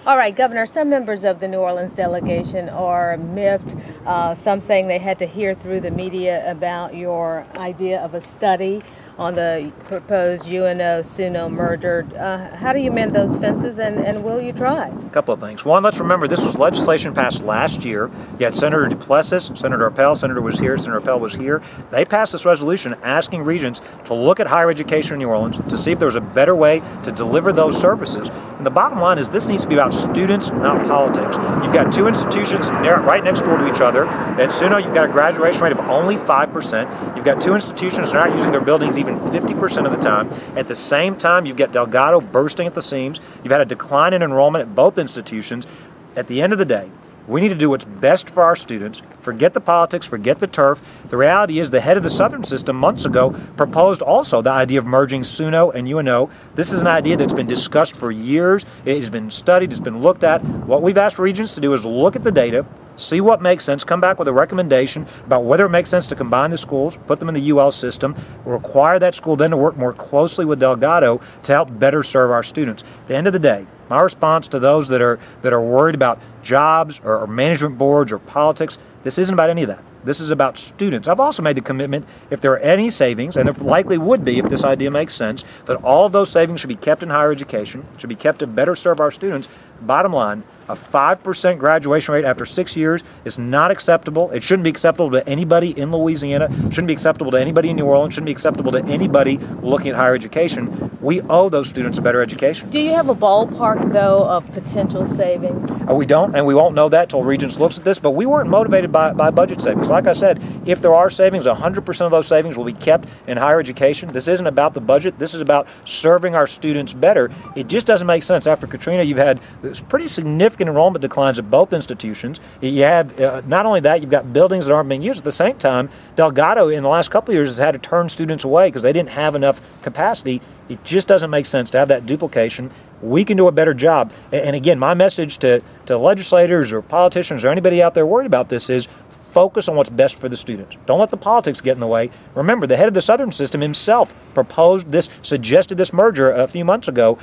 All right, Governor, some members of the New Orleans delegation are miffed, some saying they had to hear through the media about your idea of a study on the proposed UNO-SUNO merger. How do you mend those fences, and will you try? A couple of things. One, let's remember this was legislation passed last year. You had Senator Duplessis, Senator Repeal, Senator was here, Senator Repeal was here. They passed this resolution asking regions to look at higher education in New Orleans to see if there was a better way to deliver those services. And the bottom line is this needs to be about students, not politics. You've got two institutions right next door to each other. At SUNO, you've got a graduation rate of only 5%. You've got two institutions that aren't using their buildings even 50% of the time. At the same time, you've got Delgado bursting at the seams. You've had a decline in enrollment at both institutions. At the end of the day, we need to do what's best for our students. Forget the politics, forget the turf. The reality is the head of the Southern system months ago proposed also the idea of merging SUNO and UNO. This is an idea that's been discussed for years. It has been studied, it's been looked at. What we've asked regions to do is look at the data, see what makes sense, come back with a recommendation about whether it makes sense to combine the schools, put them in the UL system, require that school then to work more closely with Delgado to help better serve our students. At the end of the day, my response to those that are worried about jobs or management boards or politics, this isn't about any of that. This is about students. I've also made the commitment, if there are any savings, and there likely would be if this idea makes sense, that all of those savings should be kept in higher education, should be kept to better serve our students. Bottom line, a 5% graduation rate after 6 years is not acceptable. It shouldn't be acceptable to anybody in Louisiana. It shouldn't be acceptable to anybody in New Orleans. It shouldn't be acceptable to anybody looking at higher education. We owe those students a better education. Do you have a ballpark, though, of potential savings? We don't, and we won't know that until Regents looks at this, but we weren't motivated by budget savings. Like I said, if there are savings, 100% of those savings will be kept in higher education. This isn't about the budget. This is about serving our students better. It just doesn't make sense. After Katrina, you've had pretty significant enrollment declines at both institutions. You have, not only that, you've got buildings that aren't being used. At the same time, Delgado in the last couple of years has had to turn students away because they didn't have enough capacity. It just doesn't make sense to have that duplication. We can do a better job. And again, my message to legislators or politicians or anybody out there worried about this is focus on what's best for the students. Don't let the politics get in the way. Remember, the head of the Southern system himself suggested this merger a few months ago.